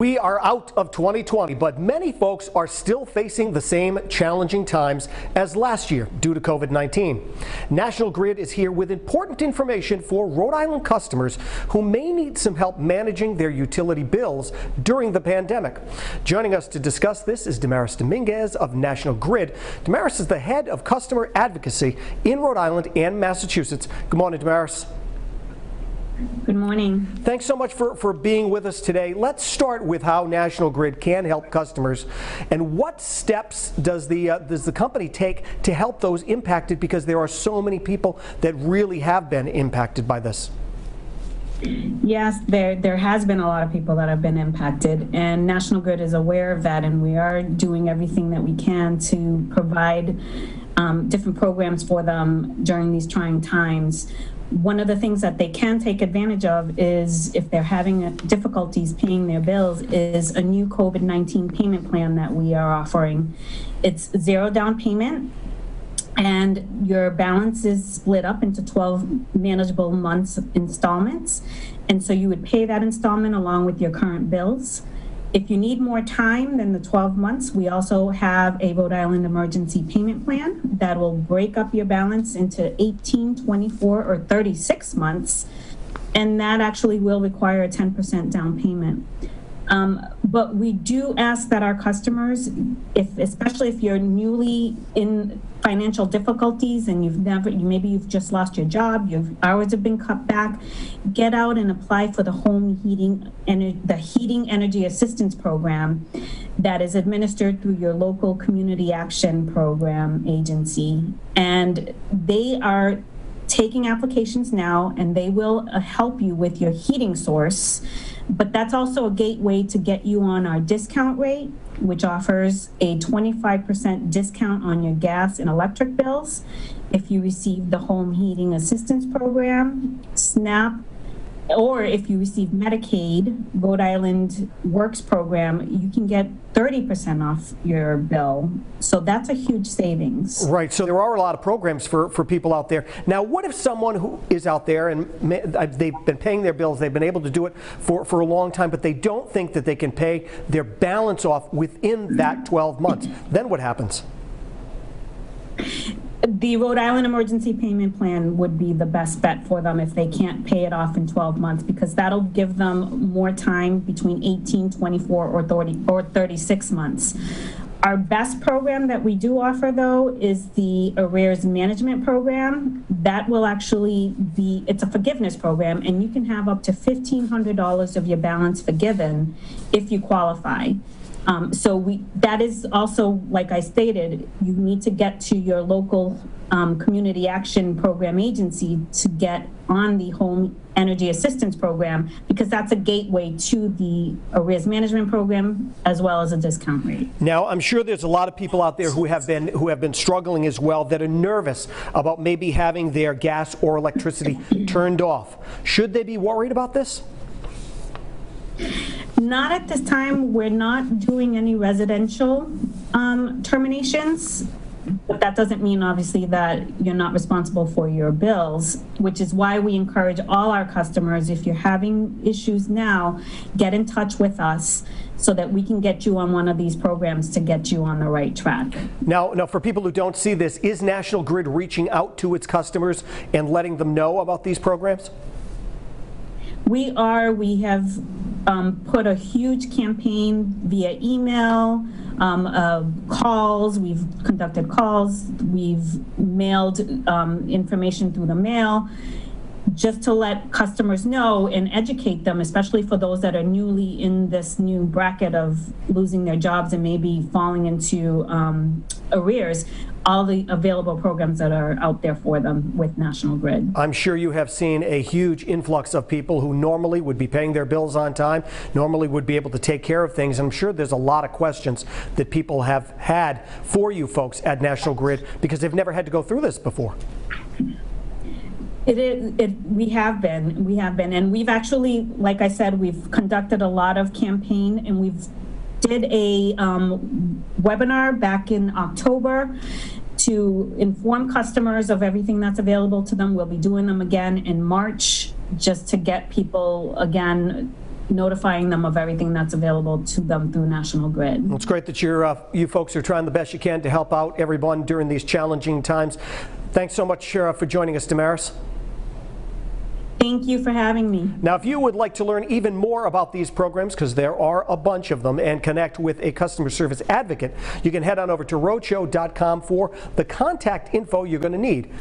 We are out of 2020, but many folks are still facing the same challenging times as last year due to COVID-19. National Grid is here with important information for Rhode Island customers who may need some help managing their utility bills during the pandemic. Joining us to discuss this is Damaris Dominguez of National Grid. Damaris is the head of customer advocacy in Rhode Island and Massachusetts. Good morning, Damaris. Good morning. Thanks so much for being with us today. Let's start with how National Grid can help customers, and what steps does the company take to help those impacted, because there are so many people that really have been impacted by this. Yes, there has been a lot of people that have been impacted, and National Grid is aware of that, and we are doing everything that we can to provide different programs for them during these trying times. One of the things that they can take advantage of is, if they're having difficulties paying their bills, is a new COVID-19 payment plan that we are offering. It's zero down payment, and your balance is split up into 12 manageable months installments. And so you would pay that installment along with your current bills. If you need more time than the 12 months, we also have a Rhode Island emergency payment plan that will break up your balance into 18, 24, or 36 months. And that actually will require a 10% down payment. But we do ask that our customers, especially if you're newly in financial difficulties and maybe you've just lost your job, your hours have been cut back, get out and apply for the home heating and the Heating Energy Assistance Program that is administered through your local community action program agency. And they are taking applications now, and they will help you with your heating source. But that's also a gateway to get you on our discount rate, which offers a 25% discount on your gas and electric bills if you receive the Home Heating Assistance Program, SNAP, or if you receive Medicaid, Rhode Island Works Program, you can get 30% off your bill. So that's a huge savings. Right, so there are a lot of programs for people out there. Now, what if someone who is out there and they've been paying their bills, they've been able to do it for a long time, but they don't think that they can pay their balance off within that 12 months? Then what happens? The Rhode Island Emergency Payment Plan would be the best bet for them if they can't pay it off in 12 months, because that'll give them more time between 18, 24, or 36 months. Our best program that we do offer, though, is the Arrears Management Program. That will actually be, it's a forgiveness program, and you can have up to $1,500 of your balance forgiven if you qualify. That is also, like I stated, you need to get to your local community action program agency to get on the Home Energy Assistance Program, because that's a gateway to the Arrears Management Program as well as a discount rate. Now, I'm sure there's a lot of people out there who have been struggling as well, that are nervous about maybe having their gas or electricity turned off. Should they be worried about this? Not at this time. We're not doing any residential terminations, but that doesn't mean, obviously, that you're not responsible for your bills, which is why we encourage all our customers, if you're having issues now, get in touch with us so that we can get you on one of these programs to get you on the right track. Now, for people who don't see this, is National Grid reaching out to its customers and letting them know about these programs? We are. We have put a huge campaign via email, calls. We've conducted calls. We've mailed information through the mail, just to let customers know and educate them, especially for those that are newly in this new bracket of losing their jobs and maybe falling into arrears, all the available programs that are out there for them with National Grid. I'm sure you have seen a huge influx of people who normally would be paying their bills on time, normally would be able to take care of things. I'm sure there's a lot of questions that people have had for you folks at National Grid, because they've never had to go through this before. We have been, and we've actually, like I said, we've conducted a lot of campaign, and we've did a webinar back in October to inform customers of everything that's available to them. We'll be doing them again in March, just to get people, again, notifying them of everything that's available to them through National Grid. It's great that you folks are trying the best you can to help out everyone during these challenging times. Thanks so much for joining us, Damaris. Thank you for having me. Now, if you would like to learn even more about these programs, because there are a bunch of them, and connect with a customer service advocate, you can head on over to roadshow.com for the contact info you're going to need